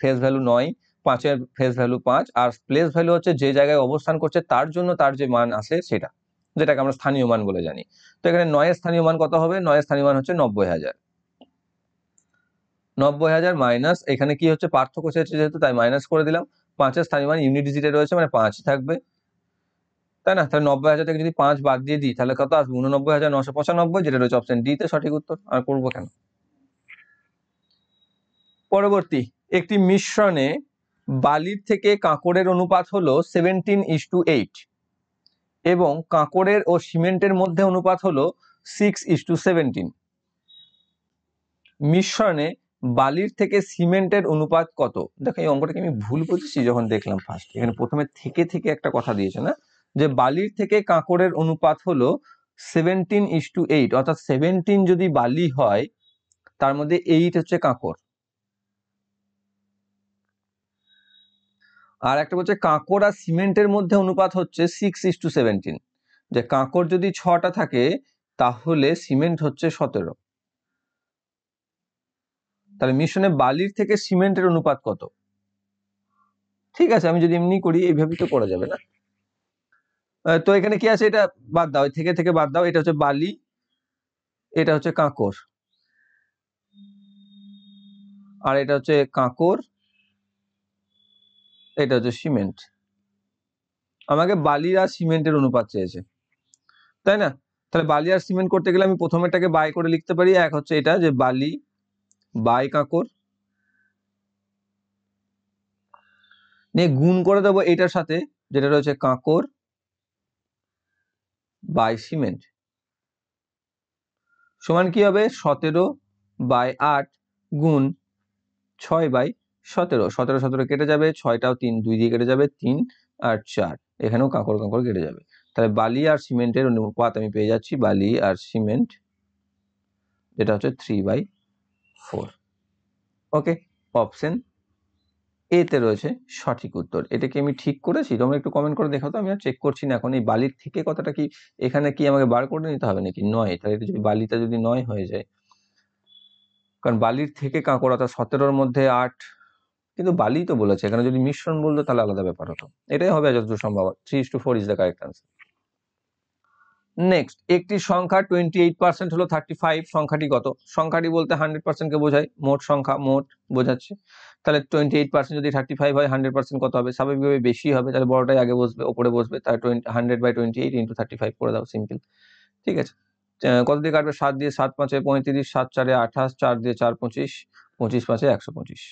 ফেস ভ্যালু 9, 5-এর ফেস ভ্যালু 5, আর প্লেস ভ্যালু হচ্ছে যে জায়গায় অবস্থান করছে তার জন্য তার যে মান আসে সেটা, যেটাকে আমরা স্থানীয় মান বলে জানি। তো এখানে 9-এর স্থানীয় মান কত হবে? 9-এর স্থানীয় মান হচ্ছে 90,000। 90,000 মাইনাস, এখানে কি হচ্ছে পার্থক্য চেয়েছে যেহেতু তাই মাইনাস করে দিলাম। 5-এর স্থানীয় মান ইউনিট ডিজিটে রয়েছে মানে 5 থাকবে, তাই না? তাহলে 90,000 থেকে যদি 5 বাদ দিয়ে দিই তাহলে কত আসবে? 89,995, যেটা রয়েছে অপশন ডি তে সঠিক উত্তর। আর করবো কেন? পরবর্তী, একটি মিশ্রণে বালির থেকে কাঁকড়ের অনুপাত হলো 17:8 এবং কাঁকড়ের ও সিমেন্টের মধ্যে অনুপাত হলো 6:17। মিশ্রণে বালির থেকে সিমেন্টের অনুপাত কত? দেখো এই অঙ্কটাকে আমি ভুল বুঝেছি যখন দেখলাম ফার্স্ট, এখানে প্রথমে থেকে থেকে একটা কথা দিয়েছে না, যে বালির থেকে কাঁকড়ের অনুপাত হলো 17:8, অর্থাৎ 17 যদি বালি হয় তার মধ্যে 8 হচ্ছে কাঁকড়। আর একটা বলছে কাঁকড় আর সিমেন্টের মধ্যে অনুপাত হচ্ছে 6:17, যে কাঁকড় যদি 6টা থাকে তাহলে সিমেন্ট হচ্ছে 17। তাহলে মিশ্রণে বালির থেকে সিমেন্টের অনুপাত কত? ঠিক আছে, আমি যদি এমনি করি এইভাবে তো করা যাবে না। তো এখানে কি আছে, এটা বাদ দাও, থেকে থেকে বাদ দাও, এটা হচ্ছে বালি, এটা হচ্ছে কাঁকড়, আর এটা হচ্ছে কাঁকড়, এটা হচ্ছে সিমেন্ট। আমাকে বালি আর সিমেন্টের অনুপাত চেয়েছে, তাই না? তাহলে বালি আর সিমেন্ট করতে গেলে আমি প্রথমেরটাকে বাই করে লিখতে পারি, এক হচ্ছে এটা যে বালি বাই কাঁকড়, নিয়ে গুণ করে দেবো এটার সাথে যেটা রয়েছে কাঁকড় বাই সিমেন্ট, সমান কি হবে? 17/8 গুণ 6/17। 17 কেটে যাবে, 6টাও 3 2 দিয়ে কেটে যাবে, 3 আর 4, এখানেও কাঁকড় কাঁকড় কেটে যাবে। তাহলে বালি আর সিমেন্টের অনুপাত আমি পেয়ে যাচ্ছি, বালি আর সিমেন্ট যেটা হচ্ছে 3/4। ওকে, অপশন এ তে রয়েছে সঠিক উত্তর। এটাকে আমি ঠিক করেছি? তোমরা একটু কমেন্ট করে দেখাও তো, আমি আর চেক করছি না এখন। এই বালির থেকে কথাটা কি এখানে কি আমাকে বার করে নিতে হবে নাকি? 9, তাহলে যদি বালিটা যদি 9 হয়ে যায়, কারণ বালির থেকে কাঁকড় অর্থাৎ 17-র মধ্যে 8, কিন্তু বালি তো বলেছে, এখানে যদি মিশ্রণ বলতো তাহলে আলাদা ব্যাপার হতো। এটাই হবে যতদূর সম্ভব, 3:4 is the correct answer. Next, একটি সংখ্যা 28% হলো 35, সংখ্যাটি কত? সংখ্যাটি বলতে 100% কে বোঝায়, মোট সংখ্যা, মোট বোঝাচ্ছে। তাহলে 28% যদি 35 হয়, 100% কত হবে? স্বাভাবিকভাবে বেশি হবে, তাহলে বড়টাই আগে বসবে, ওপরে বসবে, তাহলে 100/28 ইন্টু 35 করে দাও, সিম্পল, ঠিক আছে? কত দিয়ে কাটবে? 7 দিয়ে, 7 5 35, 7 4 28, 4 দিয়ে 4 25, 25 5 125।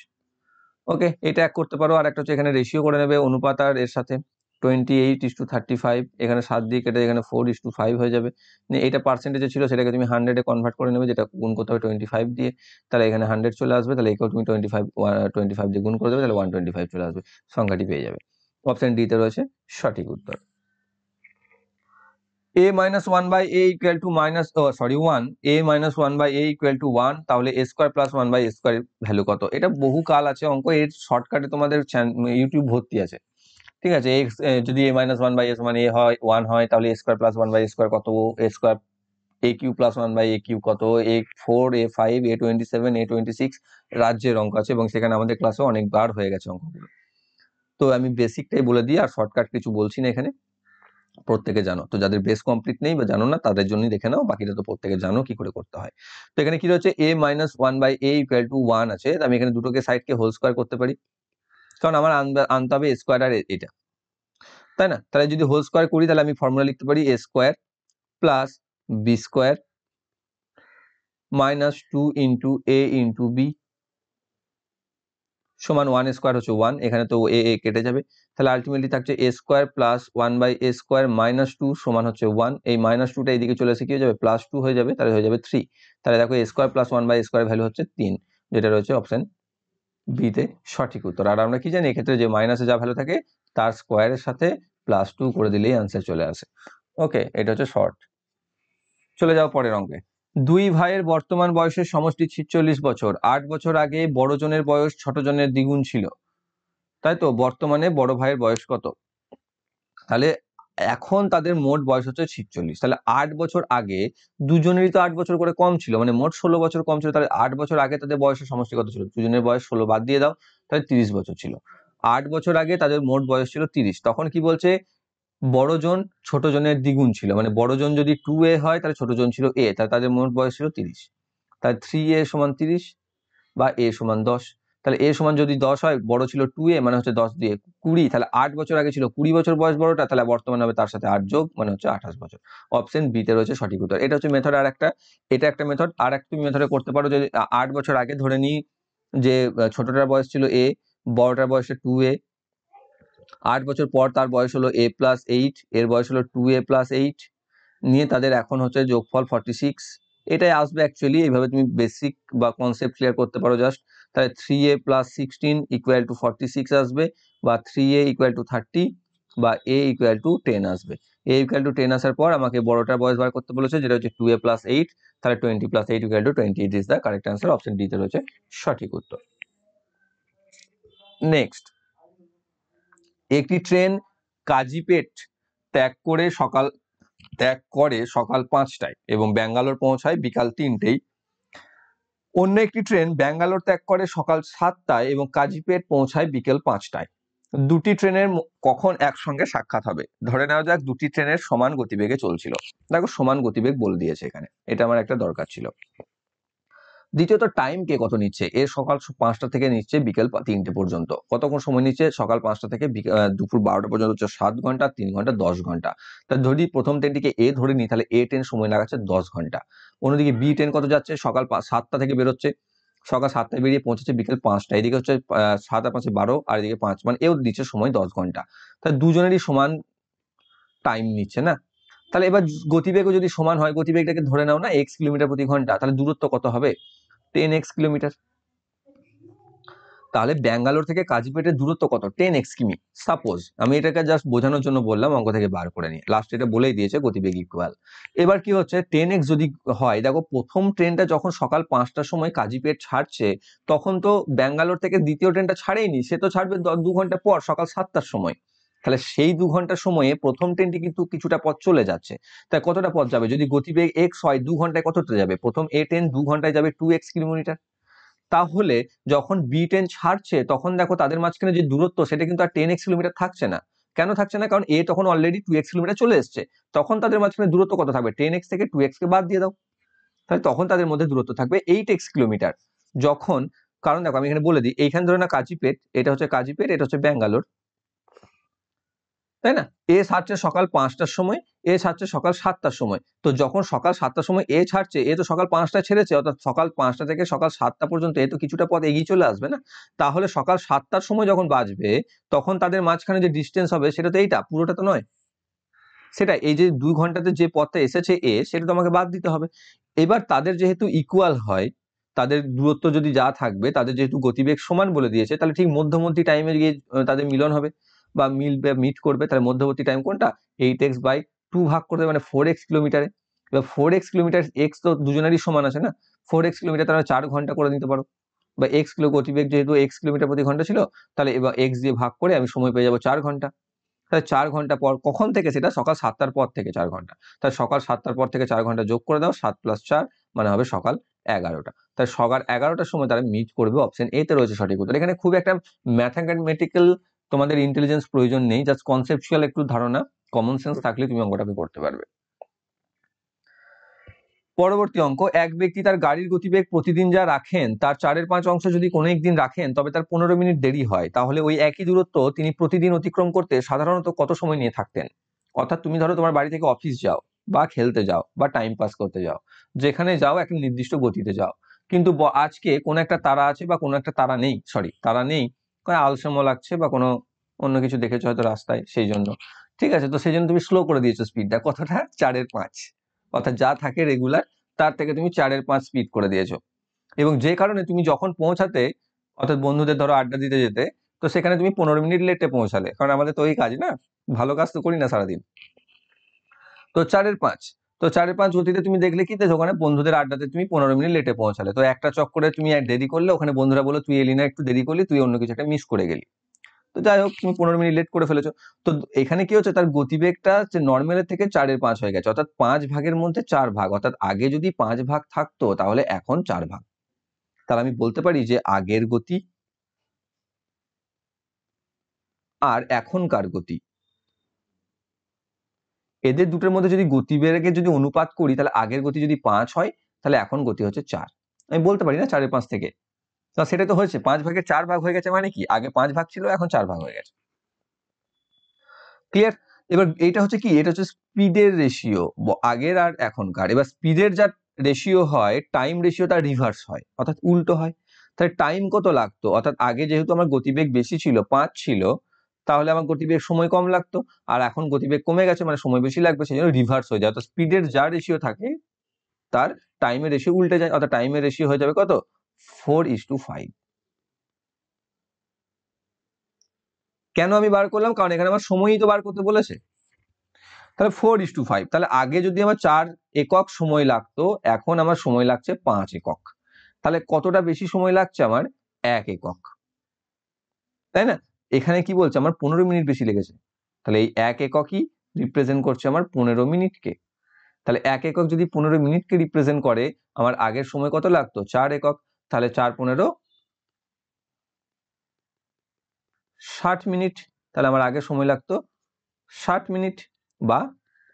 ওকে, এটা এক করতে পারো। আর একটা হচ্ছে এখানে রেশিও করে নেবে অনুপাত আর এর সাথে, 28:35, এখানে 7 দিয়ে কেটে এখানে 4:5 হয়ে যাবে। এটা পার্সেন্টেজে ছিল, সেটাকে তুমি 100-এ কনভার্ট করে নেবে, যেটা গুণ করতে হবে 25 দিয়ে, তাহলে এখানে 100 চলে আসবে, তাহলে একেও তুমি 25 দিয়ে গুণ করে দেবে, তাহলে 125 চলে আসবে, সংখ্যাটি পেয়ে যাবে। অপশন ডি তে রয়েছে সঠিক উত্তর। a minus 1 by a equal to minus 1 a minus 1 by a equal to 1 তাহলে a square plus 1 by a square value কত? এটা বহু কাল আছে অঙ্ক, এর শর্টকাটে তোমাদের ইউটিউব ভর্তি আছে, ঠিক আছে। যদি a minus 1 by a সমান a হয় 1 হয় তাহলে a square plus 1 by a square কত, a square a cube plus 1 by a cube কত, a4 a5 a27 a26 রাজ্যের অঙ্ক আছে এবং সেখানে আমাদের ক্লাসে অনেকবার হয়ে গেছে অঙ্কগুলো। তো আমি বেসিকটাই বলে দিই, আর শর্টকাট কিছু বলছি না এখানে, প্রত্যেকে জানো। তো যাদের বেস কমপ্লিট নেই বা জানো না তাদের জন্যই দেখে নাও, বাকিটা তো প্রত্যেকে জানো কি করে করতে হয়। তো এখানে কি রয়েছে, a minus 1 by a equal to 1 আছে, আমি এখানে দুটোকে সাইডকে হোল স্কোয়ার করতে পারি, কারণ আমার আনতে হবে a স্কোয়ার আর এটা, তাই না? তাহলে যদি হোল স্কোয়ার করি তাহলে আমি ফর্মুলা লিখতে পারি a square plus b square minus 2 into a into b সমান 1 স্কোয়ার হচ্ছে 1, এখানে তো a কেটে যাবে, তাহলে আলটিমেটলি থাকছে a square plus 1 by a square minus 2 সমান হচ্ছে 1, এই মাইনাস 2টা এইদিকে চলে এসে কি হয়ে যাবে, প্লাস 2 হয়ে যাবে, তাহলে হয়ে যাবে 3। তাহলে দেখো a square plus 1 by square value হচ্ছে 3, যেটা রয়েছে অপশন বি তে সঠিক উত্তর। আর আমরা কি জানি, এক্ষেত্রে যে মাইনাসে যা ভ্যালু থাকে তার স্কোয়ারের সাথে প্লাস 2 করে দিলেই আনসার চলে আসে। ওকে, এটা হচ্ছে শর্ট। চলে যাও পরের অঙ্কে। দুই ভাইয়ের বর্তমান বয়সের সমষ্টি 46 বছর। 8 বছর আগে বড় জনের বয়স ছোট জনের দ্বিগুণ ছিল, তাই তো? বর্তমানে বড় ভাইয়ের বয়স কত? তাহলে এখন তাদের মোট বয়স হচ্ছে 46, তাহলে 8 বছর আগে দুজনেরই তো 8 বছর করে কম ছিল, মানে মোট 16 বছর কম ছিল, তাহলে 8 বছর আগে তাদের বয়সের সমষ্টি কত ছিল? দুজনের বয়স 16 বাদ দিয়ে দাও, তাহলে 30 বছর ছিল। 8 বছর আগে তাদের মোট বয়স ছিল 30, তখন কি বলছে, বড় জন ছোট জনের দ্বিগুণ ছিল, মানে বড় জন যদি 2a হয় তাহলে ছোট জন ছিল a, তাহলে তাদের মোট বয়স ছিল 30, তাহলে 3a সমান 30 বা a সমান 10, তাহলে a সমান যদি 10 হয়, বড় ছিল 2a মানে হচ্ছে 10 দিয়ে 20, তাহলে 8 বছর আগে ছিল 20 বছর বয়স বড়টা, তাহলে বর্তমানে হবে তার সাথে 8 যোগ মানে হচ্ছে 28 বছর। অপশন বি তে রয়েছে সঠিক উত্তর। এটা হচ্ছে মেথড। আর একটা, এটা একটা মেথড, আর একটা মেথডে করতে পারো, যদি 8 বছর আগে ধরে নিই যে ছোটটার বয়স ছিল a, বড়টার বয়স 2a, 8 বছর পর তার বয়স হলো a প্লাস 8, এর বয়স হলো 2a প্লাস 8, নিয়ে তাদের এখন হচ্ছে যোগফল 46, এটাই আসবে অ্যাকচুয়ালি। এইভাবে তুমি বেসিক বা কনসেপ্ট ক্লিয়ার করতে পারো জাস্ট, তাহলে 3a প্লাস 16 ইকুয়াল টু 46 আসবে, বা 3a ইকুয়াল টু 30, বা a ইকুয়াল টু 10 আসবে। a ইকুয়াল টু 10 আসার পর আমাকে বড়টার বয়স বার করতে বলেছে, যেটা হচ্ছে 2a প্লাস 8, তাহলে 20 plus 8 equal to 28 is the correct answer. Option D তে রয়েছে সঠিক উত্তর। নেক্সট, একটি ট্রেন কাজিপেট ত্যাগ করে সকাল 5টায় এবং ব্যাঙ্গালোর পৌঁছায় বিকাল 3টেয়। অন্য একটি ট্রেন ব্যাঙ্গালোর ত্যাগ করে সকাল 7টায় এবং কাজিপেট পৌঁছায় বিকেল 5টায়। দুটি ট্রেনের কখন একসঙ্গে সাক্ষাৎ হবে? ধরে নেওয়া যাক দুটি ট্রেনের সমান গতিবেগে চলছিল, দেখো সমান গতিবেগ বলে দিয়েছে এখানে, এটা আমার একটা দরকার ছিল। দ্বিতীয়ত, টাইম কে কত নিচ্ছে? এ সকাল 5টা থেকে নিচ্ছে বিকেল 3টে পর্যন্ত। কতক্ষণ সময় নিচ্ছে? সকাল 5টা থেকে দুপুর 12টা পর্যন্ত হচ্ছে 7 ঘন্টা, 3 ঘন্টা 10 ঘন্টা। তাহলে ধরি প্রথম ট্রেনটিকে এ ধরে নিই, তাহলে এ ট্রেন সময় লাগাচ্ছে 10 ঘন্টা। অন্যদিকে বি ট্রেন কত যাচ্ছে? সকাল 7টা থেকে বেরোচ্ছে, সকাল 7টায় বেরিয়ে পৌঁছেছে বিকেল 5টা, এদিকে হচ্ছে 7 আর 5 12, আর এদিকে 5, মানে এও দিচ্ছে সময় 10 ঘন্টা। তাহলে দুজনেরই সমান টাইম নিচ্ছে না? তাহলে এবার গতিবেগও যদি সমান হয়, গতিবেগটাকে ধরে নাও না x কিলোমিটার প্রতি ঘন্টা, তাহলে দূরত্ব কত হবে? 10x kilometre. তাহলে ব্যাঙ্গালোর থেকে কাজিপেটের দূরত্ব কত? 10x কিমি। সাপোজ, আমি এটাকে জাস্ট বোঝানোর জন্য বললাম, অঙ্ক থেকে বার করে নিয়ে লাস্ট এটা বলেই দিয়েছে গতিবেগ ইকুয়াল। এবার কি হচ্ছে, 10x যদি হয়, দেখো প্রথম ট্রেনটা যখন সকাল 5টার সময় কাজিপেট ছাড়ছে, তখন তো ব্যাঙ্গালোর থেকে দ্বিতীয় ট্রেনটা ছাড়েইনি, সে তো ছাড়বে 2 ঘন্টা পর সকাল 7টার সময়। তাহলে সেই 2 ঘন্টা সময়ে প্রথম ট্রেনটি কিন্তু কিছুটা পথ চলে যাচ্ছে, তাই কতটা পথ যাবে? যদি গতিবেগ x হয়, 2 ঘন্টায় কতটা যাবে? প্রথম এ ট্রেন 2 ঘন্টায় যাবে 2x কিলোমিটার। তাহলে যখন বি ট্রেন ছাড়ছে, তখন দেখো তাদের মাঝখানে যে দূরত্ব, সেটা কিন্তু আর 10x কিলোমিটার থাকছে না। কেন থাকছে না? কারণ এ তখন অলরেডি 2x কিলোমিটার চলে এসছে। তখন তাদের মাঝখানে দূরত্ব কত থাকবে? 10x থেকে 2x কে বাদ দিয়ে দাও, তাহলে তখন তাদের মধ্যে দূরত্ব থাকবে 8x কিলোমিটার। যখন, কারণ দেখো আমি এখানে বলে দিই, এইখানে ধরে না কাজিপেট, এটা হচ্ছে কাজিপেট, এটা হচ্ছে ব্যাঙ্গালোর, তাই না? এ ছাড়ছে সকাল 5টার সময়, এ ছাড়ছে সকাল 7টার সময়। তো যখন সকাল 7টার সময় এ ছাড়ছে, এ তো সকাল 5টায় ছেড়েছে, অর্থাৎ সকাল 5টা থেকে সকাল 7টা পর্যন্ত এ তো কিছুটা পথ এগিয়ে চলে আসবে না? তাহলে সকাল 7টার সময় যখন বাজবে, তখন তাদের মাঝখানে যে ডিস্টেন্স হবে সেটা তো এইটা, পুরোটা তো নয়। সেটা এই যে 2 ঘন্টাতে যে পথটা এসেছে এ, সেটা তো আমাকে বাদ দিতে হবে। এবার তাদের যেহেতু ইকুয়াল হয়, তাদের দূরত্ব যদি যা থাকবে, তাদের যেহেতু গতিবেগ সমান বলে দিয়েছে, তাহলে ঠিক মধ্যবর্তী টাইমে গিয়ে তাদের মিলন হবে বা মিট করবে। তাহলে মধ্যবর্তী টাইম কোনটা? 8x বাই 2 ভাগ করে দেবে মানে 4x কিলোমিটারে। এবার 4x কিলোমিটার, এক্স তো দুজনেরই সমান আছে না, 4x কিলোমিটার তারা 4 ঘন্টা করে নিতে পারো, বা এক্স কিলো গতিবেগ যেহেতু x কিলোমিটার প্রতি ঘন্টা ছিল, তাহলে এবার এক্স দিয়ে ভাগ করে আমি সময় পেয়ে যাবো 4 ঘন্টা। তাহলে 4 ঘন্টা পর কখন থেকে, সেটা সকাল 7টার পর থেকে 4 ঘন্টা। তাহলে সকাল 7টার পর থেকে 4 ঘন্টা যোগ করে দাও, 7 + 4 মানে হবে সকাল 11টা। তাই সকাল 11টার সময় তারা মিট করবে, অপশন এ তে রয়েছে সঠিক উত্তর। এখানে খুব একটা ম্যাথামেটিক্যাল তোমাদের ইন্টেলিজেন্স প্রয়োজন নেই, জাস্ট কনসেপচুয়াল একটু ধারণা, কমন সেন্স থাকলে তুমি অঙ্কটাকে করতে পারবে। পরবর্তী অঙ্ক, এক ব্যক্তি তার গাড়ির গতিবেগ প্রতিদিন যা রাখেন তার 4/5 অংশ যদি কোনো একদিন রাখেন তবে তার 15 মিনিট দেরি হয়, তাহলে ওই একই দূরত্ব তিনি প্রতিদিন অতিক্রম করতে সাধারণত কত সময় নিয়ে থাকতেন? অর্থাৎ তুমি ধরো তোমার বাড়ি থেকে অফিস যাও, বা খেলতে যাও, বা টাইম পাস করতে যাও, যেখানে যাও একটা নির্দিষ্ট গতিতে যাও, কিন্তু আজকে কোনো একটা তারা আছে বা কোনো একটা তারা নেই, তারা নেই, কোনো আলসেমো লাগছে বা কোনো অন্য কিছু দেখেছো হয়তো রাস্তায়, সেই জন্য, ঠিক আছে, তো সেই জন্য তুমি স্লো করে দিয়েছো স্পিডটা, কতটা? 4/5, অর্থাৎ যা থাকে রেগুলার তার থেকে তুমি 4/5 স্পিড করে দিয়েছো। এবং যে কারণে তুমি যখন পৌঁছাতে, অর্থাৎ বন্ধুদের ধরো আড্ডা দিতে যেতে, তো সেখানে তুমি 15 মিনিট লেটে পৌঁছালে, কারণ আমাদের তো ওই কাজ না, ভালো কাজ তো করি না সারাদিন। তো 4/5, তো 4/5 গতিতে তুমি দেখলে কি, ওখানে বন্ধুদের আড্ডাতে তুমি 15 মিনিট লেটে পৌঁছালে, তো একটা চক্করে তুমি এক দেরি করলে, ওখানে বন্ধুরা বলো তুই এলি না, একটু দেরি করলি, তুই অন্য কিছু একটা মিস করে গেলি, তো যাই হোক তুমি 15 মিনিট লেট করে ফেলেছো। তো এখানে কি হচ্ছে, তার গতিবেগটা নর্মালের থেকে 4/5 হয়ে গেছে, অর্থাৎ 5 ভাগের মধ্যে 4 ভাগ, অর্থাৎ আগে যদি 5 ভাগ থাকতো তাহলে এখন 4 ভাগ। তাহলে আমি বলতে পারি যে আগের গতি আর এখনকার গতি, এদের দুটোর মধ্যে যদি গতিবেগের যদি অনুপাত করি, তাহলে আগের গতি যদি 5 হয়, তাহলে এখন গতি হচ্ছে 4। আমি বলতে পারি না 4/5 থেকে, তো সেটাই তো হয়েছে, 5 ভাগের 4 ভাগ হয়ে গেছে, মানে কি আগে 5 ভাগ ছিল, এখন 4 ভাগ হয়ে গেছে। ক্লিয়ার? এবার এটা হচ্ছে কি, এটা হচ্ছে স্পিডের রেশিও, আগের আর এখনকার। এবার স্পিডের যা রেশিও হয়, টাইম রেশিও তার রিভার্স হয়, অর্থাৎ উল্টো হয়। তাহলে টাইম কত লাগতো, অর্থাৎ আগে যেহেতু আমার গতিবেগ বেশি ছিল, 5 ছিল, তাহলে আমার গতিবেগ সময় কম লাগতো, আর এখন গতিবেগ কমে গেছে মানে সময় বেশি লাগবে, সেই জন্য রিভার্স হয়ে যায়। অর্থাৎ স্পিডের যা রেশিও থাকে তার টাইমের রেশিও উল্টে যায়, অর্থাৎ টাইমের রেশিও হয়ে যাবে কত? 4:5। কেন আমি বার করলাম? কারণ এখানে আমার সময়ই তো বার করতে বলেছে। তাহলে 4:5, তাহলে আগে যদি আমার 4 একক সময় লাগতো, এখন আমার সময় লাগছে 5 একক। তাহলে কতটা বেশি সময় লাগছে আমার? 1 একক, তাই না? এখানে কি বলছে, আমার 15 মিনিট বেশি লেগেছে, তাহলে এই 1 এককই রিপ্রেজেন্ট করছে আমার 15 মিনিটকে। তাহলে 1 একক যদি 15 মিনিটকে রিপ্রেজেন্ট করে, আমার আগের সময় কত লাগতো? 4 একক। তাহলে 4×15 60 মিনিট, তাহলে আমার আগের সময় লাগতো 60 মিনিট বা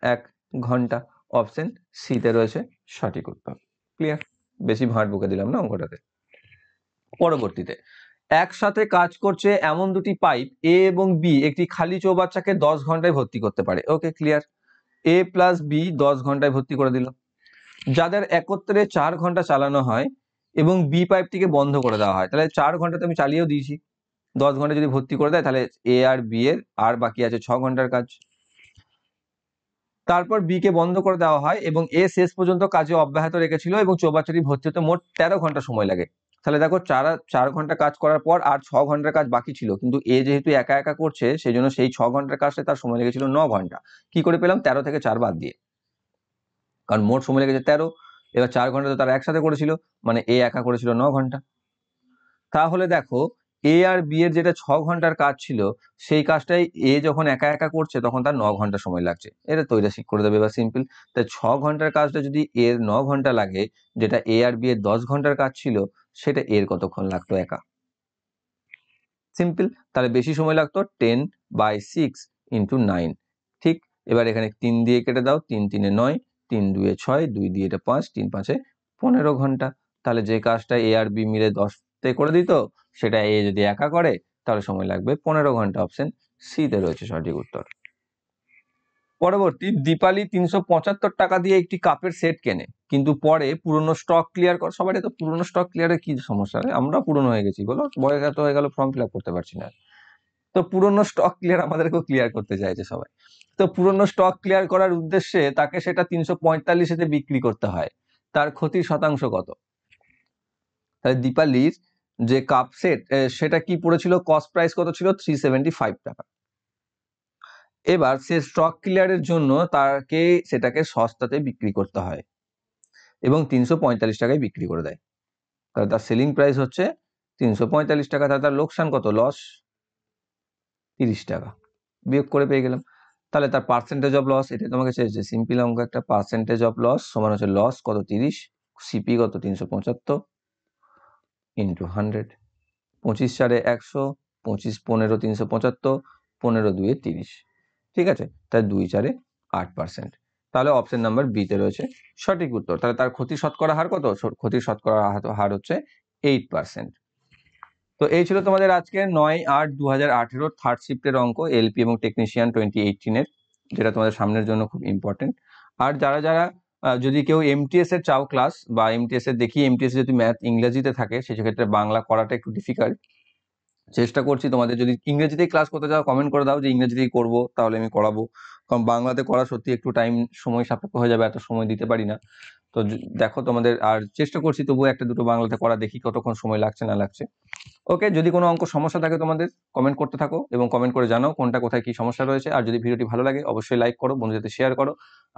1 ঘন্টা। অপশন সি তে রয়েছে সঠিক উত্তর। ক্লিয়ার? বেশি ভাঁট বকে দিলাম না অঙ্কটাতে। পরবর্তীতে, একসাথে কাজ করছে এমন দুটি পাইপ এ এবং বি একটি খালি চৌবাচ্চাকে 10 ঘন্টায় ভর্তি করতে পারে। ওকে, ক্লিয়ার। এ প্লাস বি 10 ঘন্টায় ভর্তি করে দিল, যাদের একত্রে 4 ঘন্টা চালানো হয় এবং বি পাইপটিকে বন্ধ করে দেওয়া হয়। তাহলে 4 ঘন্টাতে আমি চালিয়েও দিয়েছি, 10 ঘন্টা যদি ভর্তি করে দেয়, তাহলে এ আর বি এর আর বাকি আছে 6 ঘন্টার কাজ। তারপর বি কে বন্ধ করে দেওয়া হয় এবং এ শেষ পর্যন্ত কাজে অব্যাহত রেখেছিল এবং চৌবাচ্চাটি ভর্তি হতে মোট 13 ঘন্টা সময় লাগে। তাহলে দেখো 4 ঘন্টা কাজ করার পর আর 6 ঘন্টার কাজ বাকি ছিল, কিন্তু এ যেহেতু একা একা করছে সেই জন্য সেই 6 ঘন্টার কাজে তার সময় লেগেছিল 9 ঘন্টা। কি করে পেলাম? 13 থেকে 4 বাদ দিয়ে, কারণ মোট সময় লেগেছে 13। এবার 4 ঘন্টা তো তারা একসাথে করেছিল, মানে এ একা করেছিল 9 ঘন্টা। তাহলে দেখো এ আর বি এর যেটা 6 ঘন্টার কাজ ছিল, সেই কাজটাই এ যখন একা একা করছে তখন তার 9 ঘন্টা সময় লাগছে। এটা তৈরাসিক করে দেবে, এবার সিম্পল। তাই 6 ঘন্টার কাজটা যদি এর 9 ঘন্টা লাগে, যেটা এ আর বি এর 10 ঘন্টার কাজ ছিল, সেটা এর কতক্ষণ লাগতো একা? সিম্পল। তাহলে বেশি সময় লাগতো 10/6 × 9। ঠিক, এবার এখানে 3 দিয়ে কেটে দাও, 3 3 9, 3 2 6, 2 দিয়ে 5, 3 5 15 ঘন্টা। তাহলে যে কাজটা এ আর বি মিলে 10তে করে দিত, সেটা এ যদি একা করে তাহলে সময় লাগবে 15 ঘন্টা। অপশন সি তে রয়েছে সঠিক উত্তর। পরবর্তী, দীপালি 375 টাকা দিয়ে একটি কাপের সেট কেনে, কিন্তু পরে পুরনো স্টক ক্লিয়ার কর। সবারই তো পুরনো স্টক ক্লিয়ারে কি সমস্যা? আমরা পুরনো হয়ে গেছি, বলো, বয়স এত হয়ে গেল, ফর্ম ফিল আপ করতে পারছি না। তো পুরনো স্টক ক্লিয়ার আমাদেরকেও ক্লিয়ার করতে চাইছে সবাই। তো পুরনো স্টক ক্লিয়ার করার উদ্দেশ্যে তাকে সেটা 345-এ বিক্রি করতে হয়, তার ক্ষতির শতাংশ কত? তাহলে দীপালির যে কাপ সেট, সেটা কি পড়েছিল, কস্ট প্রাইস কত ছিল? 375 টাকা। এবার সে স্টক ক্লিয়ারের জন্য তাকে সেটাকে সস্তাতে বিক্রি করতে হয় এবং 345 টাকায় বিক্রি করে দেয়। তাহলে তার সেলিং প্রাইস হচ্ছে 345 টাকা, তাহলে তার লোকসান কত? লস 30 টাকা, বিয়োগ করে পেয়ে গেলাম। তাহলে তার পার্সেন্টেজ অফ লস, এটা তোমাকে চেয়েছে সিম্পল অঙ্ক একটা, পার্সেন্টেজ অফ লস সমান হচ্ছে লস কত 30, সিপি কত 375 ইন্টু 100, 25 4 100, 25 15 375, 15 2 30, ঠিক আছে, তাই 2 4 8%। তাহলে অপশন নাম্বার বি তে রয়েছে সঠিক উত্তর। তাহলে তার ক্ষতি শতকরা হার কত? ক্ষতির শতকরা হার হচ্ছে 8%। তো এই ছিল তোমাদের আজকে 9/8/2018 থার্ড শিফটের অঙ্ক, এলপি এবং টেকনিশিয়ান 2018 যেটা তোমাদের সামনের জন্য খুব ইম্পর্টেন্ট। আর যারা যারা যদি কেউ এমটিএস এর চাও ক্লাস, বা এমটিএস এর দেখি এমটিএস যদি ম্যাথ ইংরেজিতে থাকে সেক্ষেত্রে বাংলা করাটা একটু ডিফিকাল্ট, চেষ্টা করছি তোমাদের যদি ইংরেজিতেই ক্লাস করতে চাও কমেন্ট করে দাও যে ইংরেজিতেই করবো, তাহলে আমি করাবো। কারণ বাংলাতে করা সত্যি একটু টাইম সময় সাপেক্ষ হয়ে যাবে, এত সময় দিতে পারি না। তো দেখো তোমাদের, আর চেষ্টা করছি তবুও একটা দুটো বাংলাতে করা, দেখি কতক্ষণ সময় লাগছে না লাগছে। ওকে, যদি কোনো অঙ্ক সমস্যা থাকে তোমাদের কমেন্ট করতে থাকো এবং কমেন্ট করে জানাও কোনটা কোথায় কি সমস্যা রয়েছে। আর যদি ভিডিওটি ভালো লাগে অবশ্যই লাইক করো, বন্ধুদের সাথে শেয়ার করো।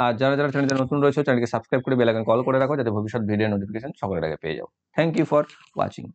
আর যারা যারা চ্যানেলে নতুন রয়েছে চ্যানেলকে সাবস্ক্রাইব করে বেল আইকন কল করে রাখো, যাতে ভবিষ্যৎ ভিডিও নোটিফিকেশন সকলের আগে পেয়ে যাও। Thank you for watching.